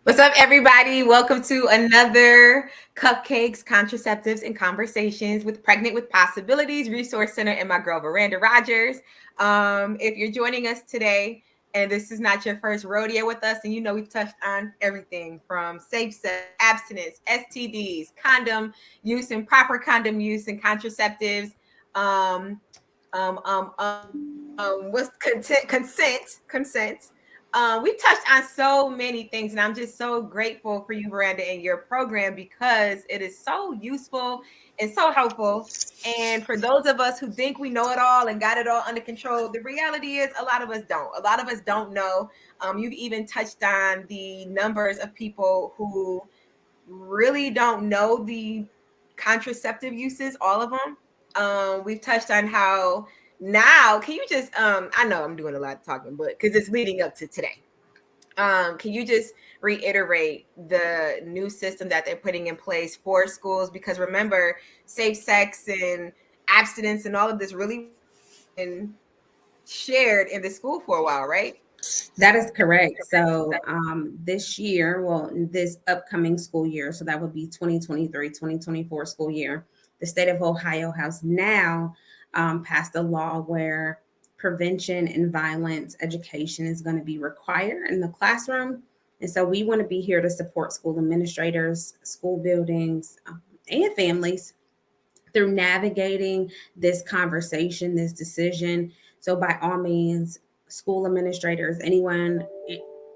What's up, everybody? Welcome to another Cupcakes, Contraceptives, and Conversations with Pregnant with Possibilities Resource Center and my girl, Veranda Rogers. If you're joining us today and this is not your first rodeo with us, and you know we've touched on everything from safe sex, abstinence, STDs, condom use and proper condom use and contraceptives, um, what's consent. We've touched on so many things, and I'm just so grateful for you, Veranda, and your program because it is so useful and so helpful. And for those of us who think we know it all and got it all under control, the reality is a lot of us don't. A lot of us don't know. You've even touched on the numbers of people who really don't know the contraceptive uses, all of them. We've touched on how now, can you just, I know I'm doing a lot of talking, but because it's leading up to today. Can you just reiterate the new system that they're putting in place for schools? Because remember, safe sex and abstinence and all of this really been shared in the school for a while, right? That is correct. So this year, well, this upcoming school year, so that would be 2023-2024 school year, the state of Ohio has now passed a law where prevention and violence education is going to be required in the classroom. And so we want to be here to support school administrators, school buildings, and families through navigating this conversation, this decision. So, by all means, school administrators, anyone,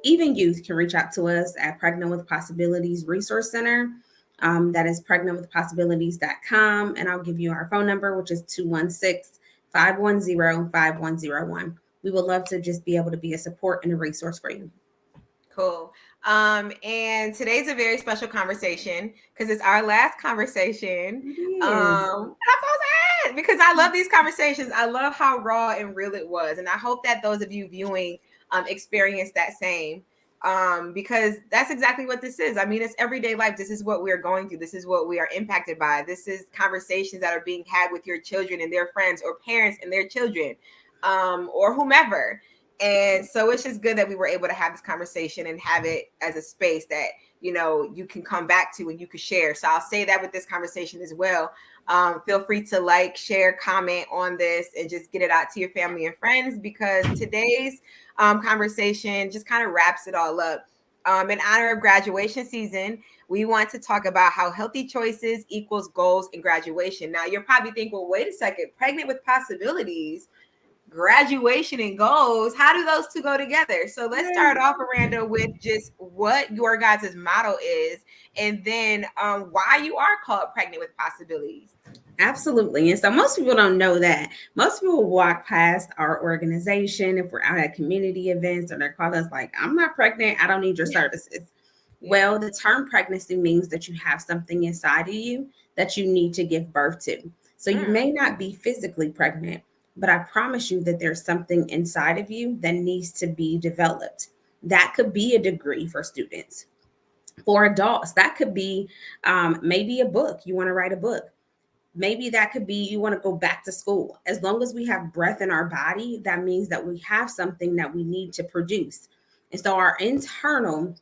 even youth, can reach out to us at Pregnant with Possibilities Resource Center. That is pregnantwithpossibilities.com. And I'll give you our phone number, which is 216-510-5101. We would love to just be able to be a support and a resource for you. Cool. And today's a very special conversation because it's our last conversation. It is. And I'm so sad because I love these conversations. I love how raw and real it was. And I hope that those of you viewing experience that same. Because that's exactly what this is. I mean, it's everyday life. This is what we are going through. This is what we are impacted by. This is conversations that are being had with your children and their friends or parents and their children, or whomever. And so it's just good that we were able to have this conversation and have it as a space that, you know, you can come back to and you can share. So I'll say that with this conversation as well. Feel free to like, share, comment on this, and just get it out to your family and friends because today's conversation just kind of wraps it all up. In honor of graduation season, we want to talk about how healthy choices equals goals in graduation. Now, you're probably thinking, well, wait a second, pregnant with possibilities, graduation and goals, how do those two go together? So let's start off, Miranda, with just what your guys' motto is, and then why you are called Pregnant with Possibilities. Absolutely. And so most people don't know that. Most people walk past our organization if we're out at community events and they're calling us like, I'm not pregnant. I don't need your services. Yeah. Well, the term pregnancy means that you have something inside of you that you need to give birth to. So you Mm. may not be physically pregnant, but I promise you that there's something inside of you that needs to be developed. That could be a degree for students. For adults, that could be maybe a book. You want to write a book. Maybe that could be you want to go back to school. As long as we have breath in our body, that means that we have something that we need to produce. And so our internal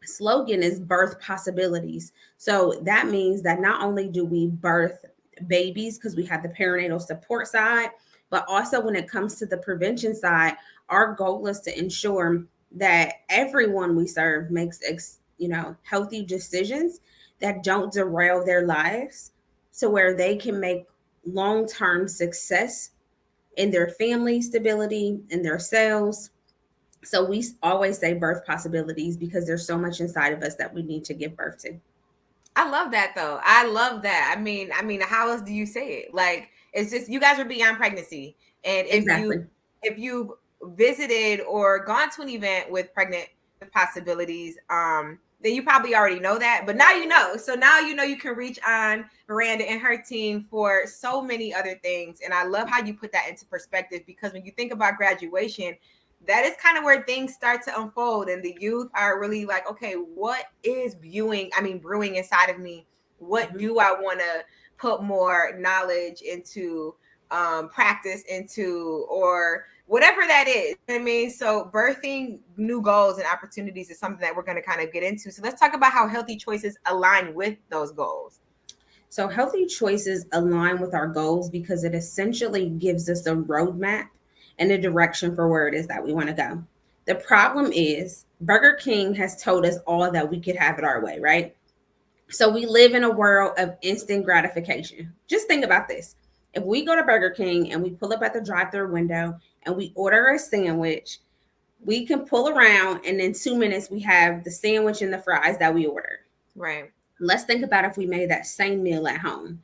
slogan is birth possibilities. So that means that not only do we birth babies because we have the perinatal support side, but also when it comes to the prevention side, our goal is to ensure that everyone we serve makes healthy decisions that don't derail their lives to where they can make long-term success in their family stability, in their selves. So we always say birth possibilities because there's so much inside of us that we need to give birth to. I love that though. I love that. I mean, how else do you say it? Like, it's just you guys are beyond pregnancy, and Exactly. if you visited or gone to an event with Pregnant with Possibilities, then you probably already know that. But now you know. So now you know you can reach on Miranda and her team for so many other things. And I love how you put that into perspective because when you think about graduation, that is kind of where things start to unfold and the youth are really like, okay, what is brewing inside of me? What Mhm. do I want to put more knowledge into, practice into, or whatever that is. I mean, so birthing new goals and opportunities is something that we're going to kind of get into. So let's talk about how healthy choices align with those goals. So, healthy choices align with our goals because it essentially gives us a roadmap and a direction for where it is that we want to go. The problem is, Burger King has told us all that we could have it our way, right? So, we live in a world of instant gratification. Just think about this. If we go to Burger King and we pull up at the drive through window and we order a sandwich, we can pull around and in 2 minutes we have the sandwich and the fries that we ordered. Right. Let's think about if we made that same meal at home.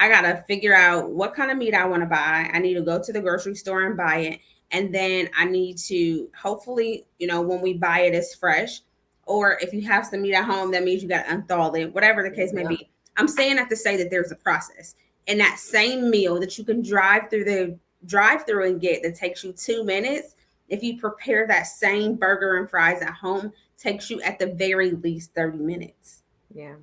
I got to figure out what kind of meat I want to buy. I need to go to the grocery store and buy it. And then I need to hopefully, when we buy it, it's fresh. Or if you have some meat at home, that means you got to unthaw it, whatever the case may Yeah. be. I'm saying that to say that there's a process. And that same meal that you can drive through the drive through and get that takes you 2 minutes, if you prepare that same burger and fries at home, takes you at the very least 30 minutes. Yeah.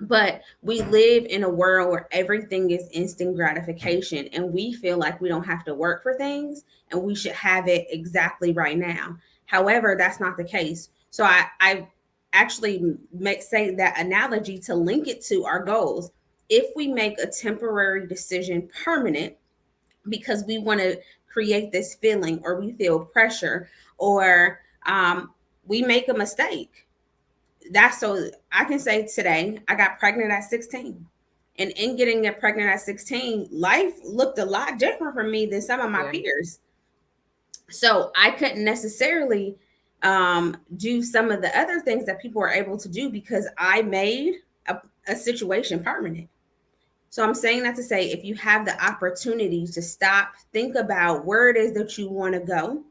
But we live in a world where everything is instant gratification and we feel like we don't have to work for things and we should have it exactly right now. However, that's not the case. So I actually say that analogy to link it to our goals. If we make a temporary decision permanent because we want to create this feeling or we feel pressure or we make a mistake, that's so I can say today I got pregnant at 16. And in getting pregnant at 16, life looked a lot different for me than some of my peers. So I couldn't necessarily do some of the other things that people were able to do because I made a situation permanent. So I'm saying that to say, if you have the opportunity to stop, think about where it is that you want to go,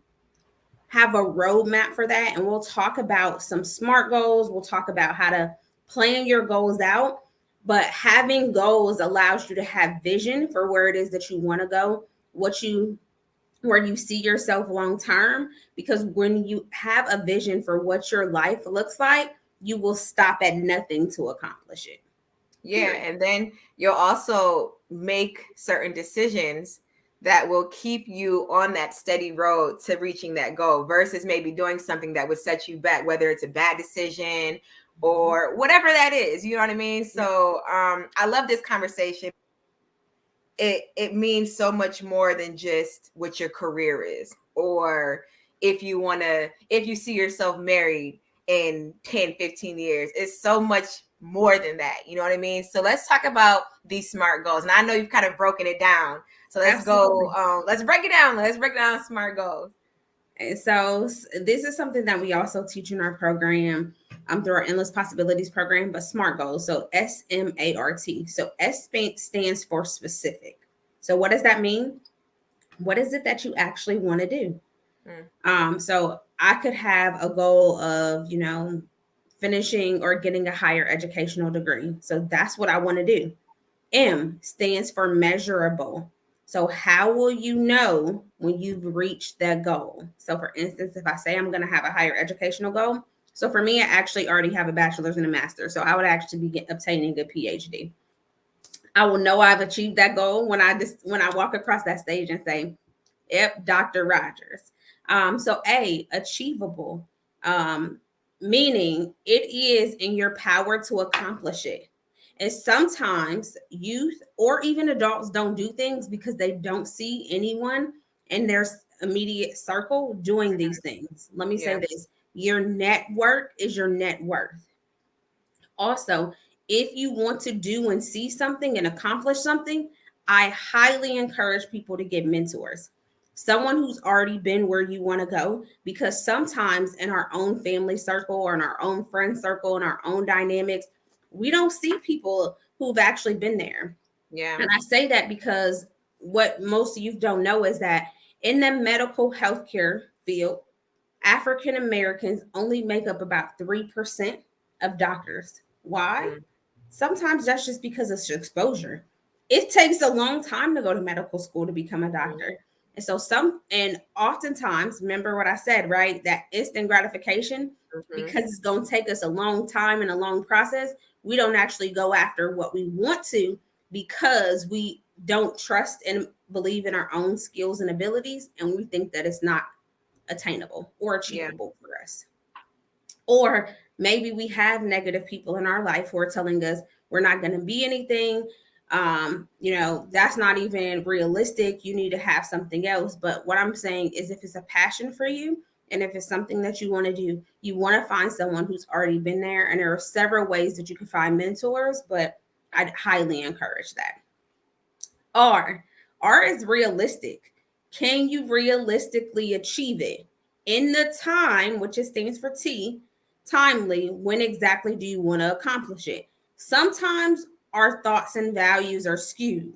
have a roadmap for that. And we'll talk about some SMART goals. We'll talk about how to plan your goals out. But having goals allows you to have vision for where it is that you want to go, where you see yourself long term. Because when you have a vision for what your life looks like, you will stop at nothing to accomplish it. Yeah. And then you'll also make certain decisions that will keep you on that steady road to reaching that goal versus maybe doing something that would set you back, whether it's a bad decision or whatever that is. You know what I mean? So I love this conversation. It means so much more than just what your career is, or if you see yourself married in 10-15 years. It's so much more than that. You know what I mean? So let's talk about these SMART goals. And I know you've kind of broken it down. So let's go. Let's break it down. Let's break down SMART goals. And so this is something that we also teach in our program through our Endless Possibilities program, but SMART goals. So SMART. So S stands for specific. So what does that mean? What is it that you actually want to do? So I could have a goal of, finishing or getting a higher educational degree. So that's what I want to do. M stands for measurable. So how will you know when you've reached that goal? So for instance, if I say I'm going to have a higher educational goal, so for me, I actually already have a bachelor's and a master's. So I would actually be obtaining a PhD. I will know I've achieved that goal when I walk across that stage and say, yep, Dr. Rogers. So A, achievable, meaning it is in your power to accomplish it. And sometimes youth or even adults don't do things because they don't see anyone in their immediate circle doing these things. Let me say this. Your network is your net worth. Also, if you want to do and see something and accomplish something, I highly encourage people to get mentors. Someone who's already been where you want to go, because sometimes in our own family circle or in our own friend circle and our own dynamics, we don't see people who've actually been there. Yeah. And I say that because what most of you don't know is that in the medical healthcare field, African Americans only make up about 3% of doctors. Why? Sometimes that's just because of exposure. It takes a long time to go to medical school to become a doctor. And so and oftentimes, remember what I said, right? That instant gratification, because it's going to take us a long time and a long process, we don't actually go after what we want to because we don't trust and believe in our own skills and abilities, and we think that it's not attainable or Yeah. achievable for us. Or maybe we have negative people in our life who are telling us we're not going to be anything. That's not even realistic. You need to have something else. But what I'm saying is, if it's a passion for you and if it's something that you want to do, you want to find someone who's already been there. And there are several ways that you can find mentors, but I'd highly encourage that. R. R is realistic. Can you realistically achieve it in the time, which it stands for T, timely? When exactly do you want to accomplish it? Sometimes our thoughts and values are skewed.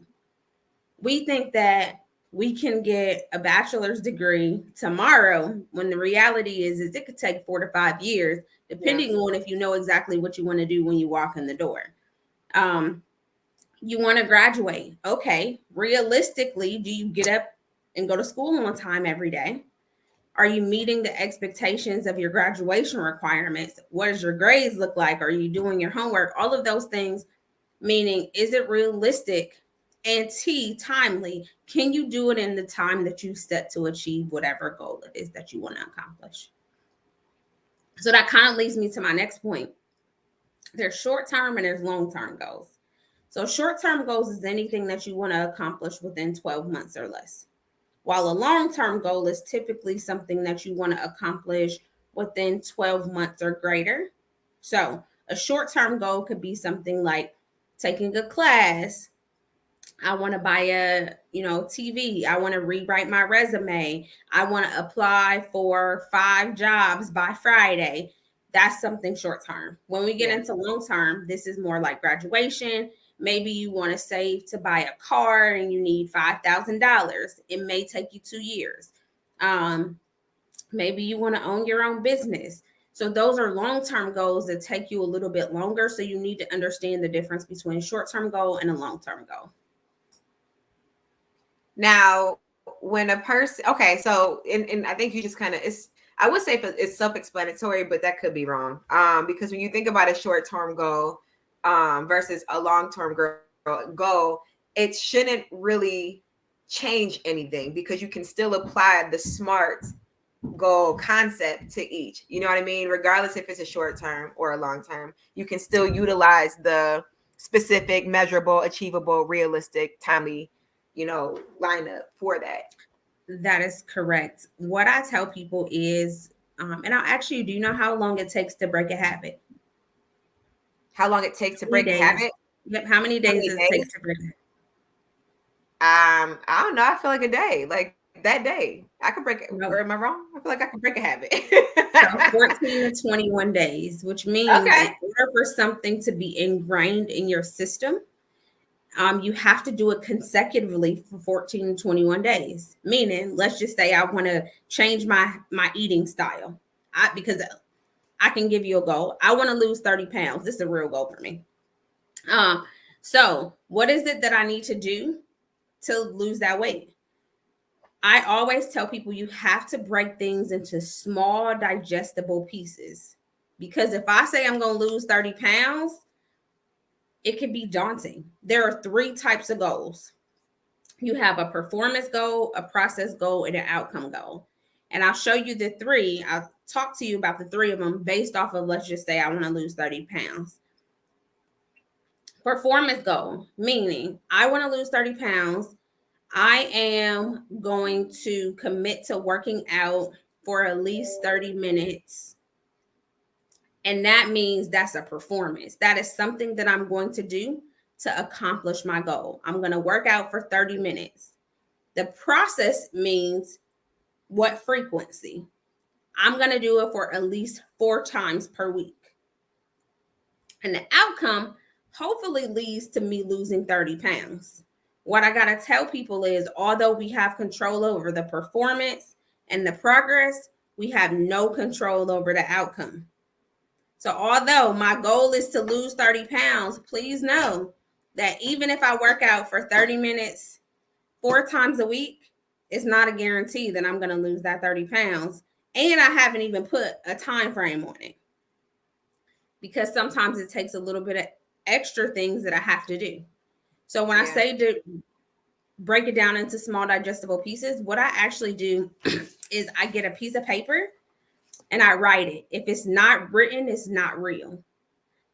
We think that we can get a bachelor's degree tomorrow when the reality is it could take 4 to 5 years, Yeah. depending on if you know exactly what you want to do when you walk in the door. You want to graduate. Okay. Realistically, do you get up and go to school on time every day? Are you meeting the expectations of your graduation requirements? What does your grades look like? Are you doing your homework? All of those things, meaning, is it realistic? And T, timely. Can you do it in the time that you set to achieve whatever goal it is that you want to accomplish? So that kind of leads me to my next point. There's short term and there's long term goals. So short term goals is anything that you want to accomplish within 12 months or less, while a long term goal is typically something that you want to accomplish within 12 months or greater. So a short term goal could be something like taking a class. I want to buy a, TV. I want to rewrite my resume. I want to apply for 5 jobs by Friday. That's something short term. When we get Yeah. into long term, this is more like graduation. Maybe you want to save to buy a car and you need $5,000. It may take you 2 years. Maybe you want to own your own business. So those are long-term goals that take you a little bit longer. So you need to understand the difference between a short-term goal and a long-term goal. Now, when a person, okay, so and I think you just kind of, I would say it's self-explanatory, but that could be wrong. Because when you think about a short-term goal, versus a long-term goal, it shouldn't really change anything because you can still apply the SMART goal concept to each. You know what I mean? Regardless if it's a short term or a long term, you can still utilize the specific, measurable, achievable, realistic, timely, lineup for that. That is correct. What I tell people is, and I'll ask you, do you know how long it takes to break a habit? How long it takes to How many break a days? habit? Yep. How many How days many does it take days? to break a habit? I don't know. I feel like a day. Like that day, I could break it. Or am I No. wrong? I feel like I could break a habit. So 14 to 21 days, which means Okay. in order for something to be ingrained in your system, you have to do it consecutively for 14 to 21 days. Meaning, let's just say I want to change my eating style. Because I can give you a goal. I want to lose 30 pounds. This is a real goal for me. So what is it that I need to do to lose that weight? I always tell people you have to break things into small, digestible pieces. Because if I say I'm going to lose 30 pounds, it can be daunting. There are 3 types of goals. You have a performance goal, a process goal, and an outcome goal. And I'll show you the 3. I'll talk to you about the 3 of them based off of, let's just say I want to lose 30 pounds. Performance goal, meaning I want to lose 30 pounds. I am going to commit to working out for at least 30 minutes. And that means that's a performance. That is something that I'm going to do to accomplish my goal. I'm going to work out for 30 minutes. The process means what frequency. I'm going to do it for at least 4 times per week. And the outcome hopefully leads to me losing 30 pounds. What I got to tell people is, although we have control over the performance and the progress, we have no control over the outcome. So although my goal is to lose 30 pounds, please know that even if I work out for 30 minutes 4 times a week, it's not a guarantee that I'm going to lose that 30 pounds. And I haven't even put a time frame on it, because sometimes it takes a little bit of extra things that I have to do. So when I Yeah. say break it down into small digestible pieces, what I actually do is I get a piece of paper and I write it. If it's not written, it's not real.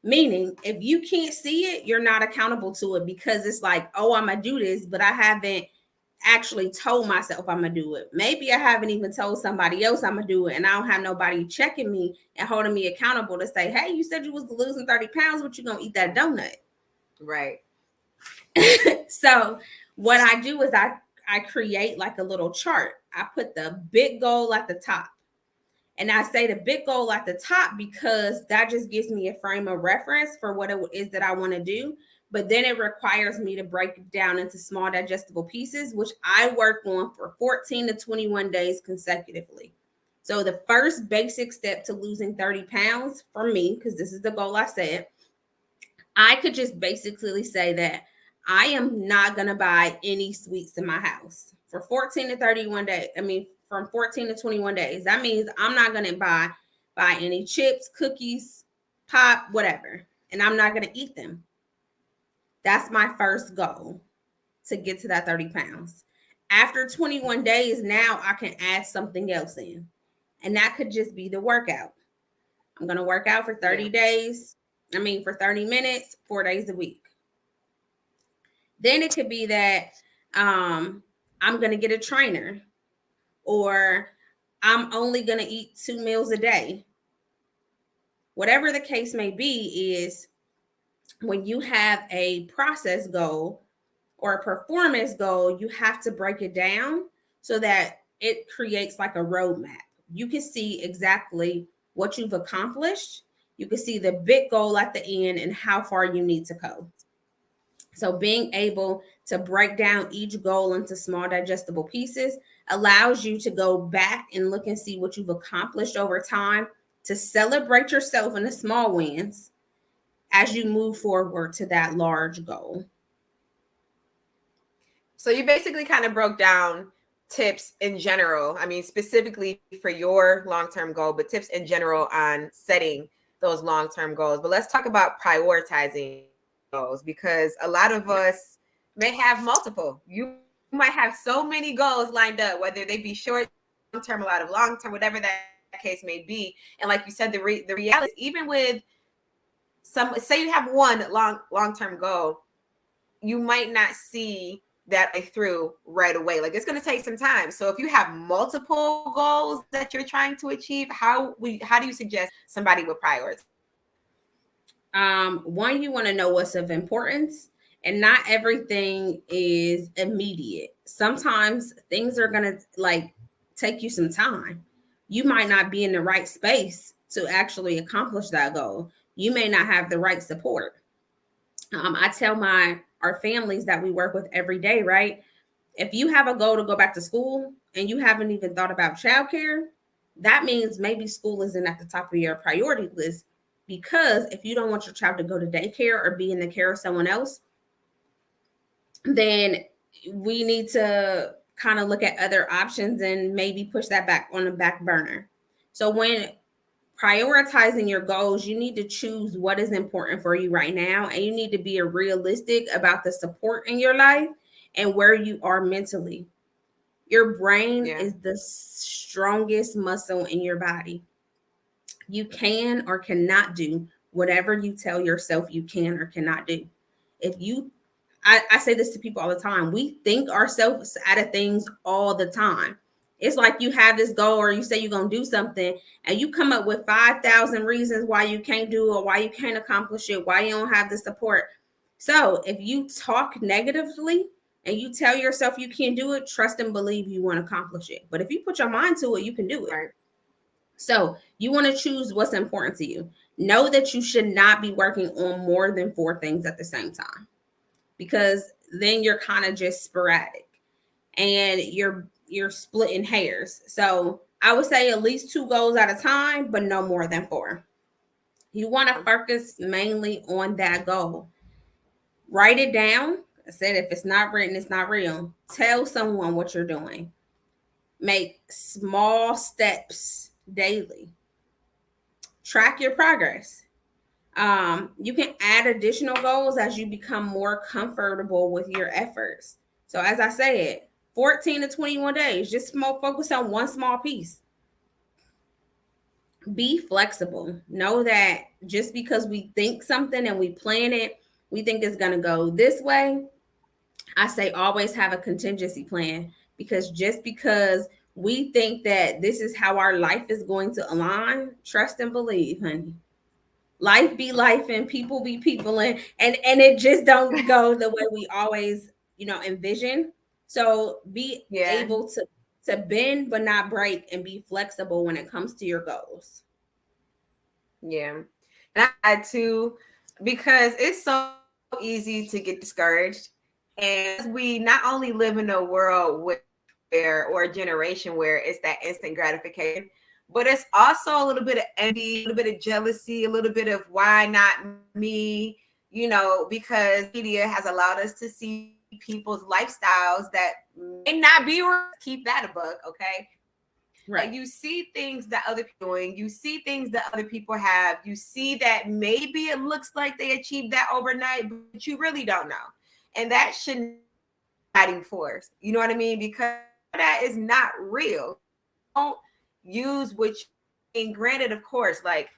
Meaning, if you can't see it, you're not accountable to it, because it's like, oh, I'm going to do this, but I haven't actually told myself I'm going to do it. Maybe I haven't even told somebody else I'm going to do it, and I don't have nobody checking me and holding me accountable to say, hey, you said you was losing 30 pounds, but you going to eat that donut. Right. So what I do is I create like a little chart. I put the big goal at the top. And I say the big goal at the top because that just gives me a frame of reference for what it is that I want to do. But then it requires me to break it down into small digestible pieces, which I work on for 14 to 21 days consecutively. So the first basic step to losing 30 pounds for me, because this is the goal I set, I could just basically say that I am not going to buy any sweets in my house for 14 to 31 days. I mean, from 14 to 21 days. That means I'm not going to buy any chips, cookies, pop, whatever. And I'm not going to eat them. That's my first goal to get to that 30 pounds. After 21 days, now I can add something else in. And that could just be the workout. I'm going to work out for 30 days. For 30 minutes, 4 days a week. Then it could be that I'm going to get a trainer, or I'm only going to eat 2 meals a day. Whatever the case may be, is when you have a process goal or a performance goal, you have to break it down so that it creates like a roadmap. You can see exactly what you've accomplished. You can see the big goal at the end and how far you need to go. So being able to break down each goal into small digestible pieces allows you to go back and look and see what you've accomplished over time, to celebrate yourself in the small wins as you move forward to that large goal. So you basically kind of broke down tips in general. I mean, specifically for your long-term goal, but tips in general on setting those long-term goals. But let's talk about prioritizing goals, because a lot of us may have multiple. You might have so many goals lined up, whether they be short term, a lot of long term, whatever that case may be. And like you said, the reality is, even with some, say you have one long-term goal, you might not see that through right away. Like, it's going to take some time. So if you have multiple goals that you're trying to achieve, how do you suggest somebody would prioritize? One, you want to know what's of importance, and not everything is immediate. Sometimes things are going to take you some time. You might not be in the right space to actually accomplish that goal. You may not have the right support. I tell our families that we work with every day, right? If you have a goal to go back to school and you haven't even thought about childcare, that means maybe school isn't at the top of your priority list. Because if you don't want your child to go to daycare or be in the care of someone else, then we need to kind of look at other options and maybe push that back on the back burner. So when prioritizing your goals, you need to choose what is important for you right now, and you need to be realistic about the support in your life and where you are mentally. Your brain is the strongest muscle in your body. You can or cannot do whatever you tell yourself you can or cannot do. I say this to people all the time. We think ourselves out of things all the time. It's like you have this goal, or you say you're going to do something, and you come up with 5,000 reasons why you can't do it, or why you can't accomplish it, why you don't have the support. So if you talk negatively and you tell yourself you can't do it, trust and believe you won't accomplish it. But if you put your mind to it, you can do it. Right. So you want to choose what's important to you. Know that you should not be working on more than 4 things at the same time, because then you're kind of just sporadic and you're splitting hairs. So I would say at least 2 goals at a time, but no more than 4. You want to focus mainly on that goal. Write it down. I said, if it's not written, it's not real. Tell someone what you're doing. Make small steps daily. Track your progress. You can add additional goals as you become more comfortable with your efforts. So as I said, 14 to 21 days, just focus on one small piece. Be flexible. Know that just because we think something and we plan it, we think it's going to go this way. I say always have a contingency plan, because just because we think that this is how our life is going to align, trust and believe, honey. Life be life and people be people, and it just don't go the way we always, envision. So be Yeah. able to bend but not break, and be flexible when it comes to your goals. Yeah. And I had to, because it's so easy to get discouraged. And we not only live in a world where, or a generation where it's that instant gratification, but it's also a little bit of envy, a little bit of jealousy, a little bit of why not me, because media has allowed us to see people's lifestyles that may not be real. Keep that a book, okay? Right. You see things that other people are doing, you see things that other people have, you see that maybe it looks like they achieved that overnight, but you really don't know. And that shouldn't be guiding force. You know what I mean? Because that is not real. Don't use which, and granted, of course, like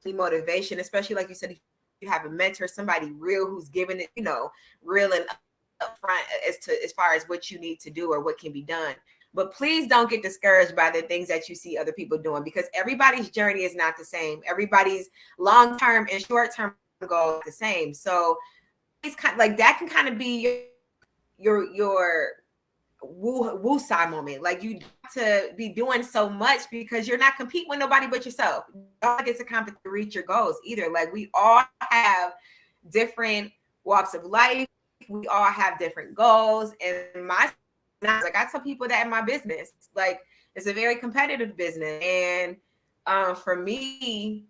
motivation, especially like you said, you have a mentor, somebody real who's giving it, real and upfront as far as what you need to do or what can be done. But please don't get discouraged by the things that you see other people doing, because everybody's journey is not the same. Everybody's long-term and short-term goal is the same. So it's kind of like that can kind of be your woo side moment. Like you have to be doing so much because you're not competing with nobody but yourself. You don't get to compete to reach your goals either. Like we all have different walks of life. We all have different goals. And like I tell people that in my business, like it's a very competitive business. And for me,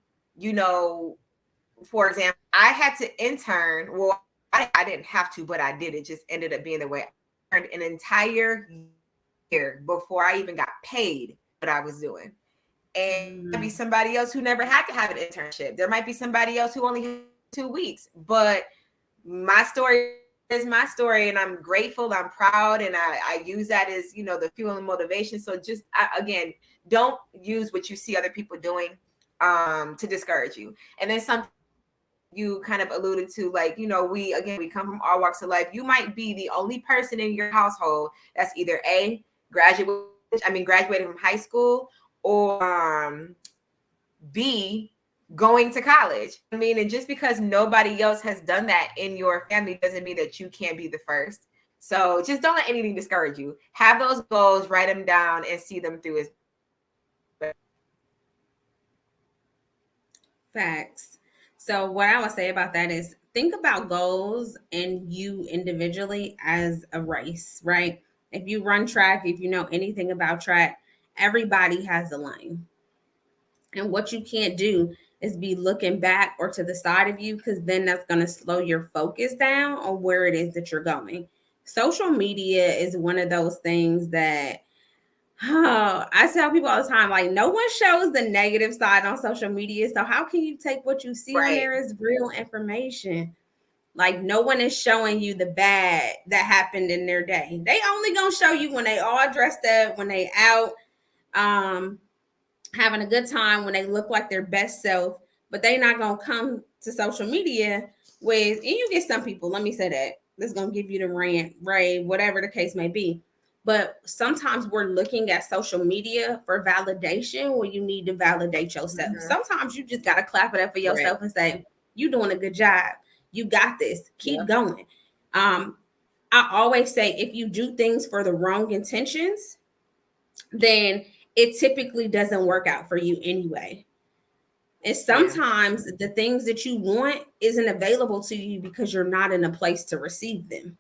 for example, I had to intern. Well, I didn't have to, but I did. It just ended up being the way. I earned an entire year before I even got paid what I was doing. And there might be somebody else who never had to have an internship. There might be somebody else who only had 2 weeks. But my story is my story, and I'm grateful, I'm proud, and I use that as the fuel and motivation. So just again, don't use what you see other people doing to discourage you. And then something you kind of alluded to, like we come from all walks of life. You might be the only person in your household that's either graduating from high school, or B, going to college. And just because nobody else has done that in your family doesn't mean that you can't be the first. So just don't let anything discourage you. Have those goals, write them down, and see them through. Facts. So what I would say about that is think about goals and you individually as a race, right? If you run track, if you know anything about track, everybody has a lane. And what you can't do is be looking back or to the side of you, because then that's going to slow your focus down on where it is that you're going. Social media is one of those things that I tell people all the time, like, no one shows the negative side on social media. So how can you take what you see on Right. there as real information? Like, no one is showing you the bad that happened in their day. They only gonna show you when they all dressed up, when they out, having a good time, when they look like their best self. But they not gonna come to social media with, and you get some people, let me say that, that's gonna give you the rant, rave, whatever the case may be. But sometimes we're looking at social media for validation when you need to validate yourself. Mm-hmm. Sometimes you just gotta clap it up for yourself, right, and say, "You doing a good job. You got this. Keep going." I always say, if you do things for the wrong intentions, then it typically doesn't work out for you anyway. And sometimes the things that you want isn't available to you because you're not in a place to receive them.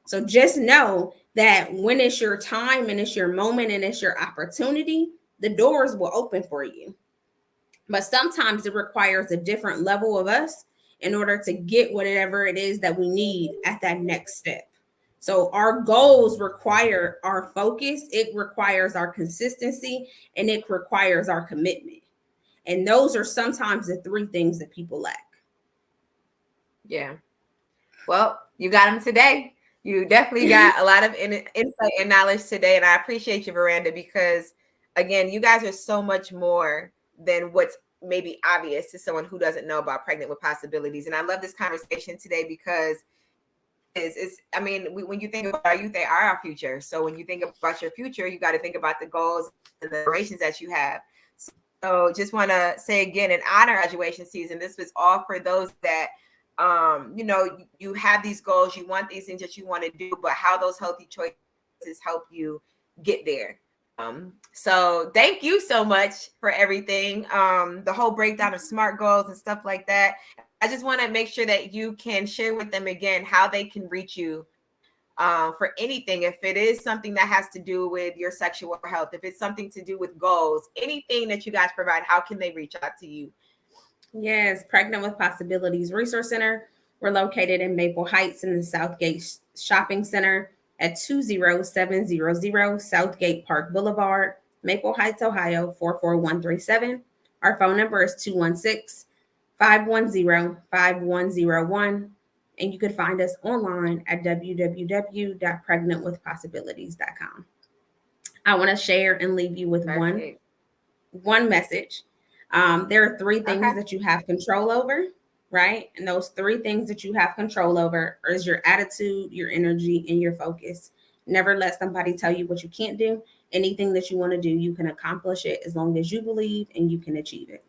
So just know that when it's your time and it's your moment and it's your opportunity, the doors will open for you. But sometimes it requires a different level of us in order to get whatever it is that we need at that next step. So our goals require our focus, it requires our consistency, and it requires our commitment. And those are sometimes the three things that people lack. Yeah. Well, you got them today. You definitely got a lot of insight and knowledge today, and I appreciate you, Veranda, because again, you guys are so much more than what's maybe obvious to someone who doesn't know about pregnant with possibilities. And I love this conversation today because it's I mean, when you think about our youth, they are our future. So when you think about your future, you got to think about the goals and the aspirations that you have. So just want to say again, in honor graduation season, this was all for those that you know, you have these goals, you want these things that you want to do, but how those healthy choices help you get there. So thank you so much for everything. The whole breakdown of SMART goals and stuff like that. I just want to make sure that you can share with them again how they can reach you for anything. If it is something that has to do with your sexual health, if it's something to do with goals, anything that you guys provide, how can they reach out to you? Yes, Pregnant with Possibilities Resource Center. We're located in Maple Heights in the Southgate Shopping Center at 20700 Southgate Park Boulevard, Maple Heights, Ohio 44137. Our phone number is 216 510 5101. And you can find us online at www.pregnantwithpossibilities.com. I want to share and leave you with Perfect. one message. There are three things Okay. that you have control over, right? And those three things that you have control over is your attitude, your energy, and your focus. Never let somebody tell you what you can't do. Anything that you want to do, you can accomplish it as long as you believe and you can achieve it.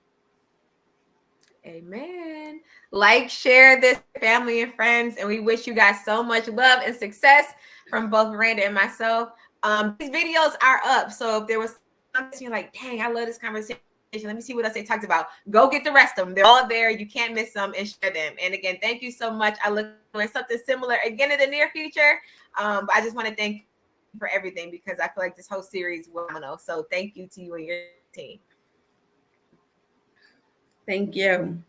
Amen. Like, share this family and friends, and we wish you guys so much love and success from both Miranda and myself. These videos are up, so if there was something you're like, dang, I love this conversation. Let me see what else they talked about. Go get the rest of them. They're all there. You can't miss them and share them. And again, thank you so much. I look for something similar again in the near future. But I just want to thank you for everything because I feel like this whole series was phenomenal. So thank you to you and your team. Thank you.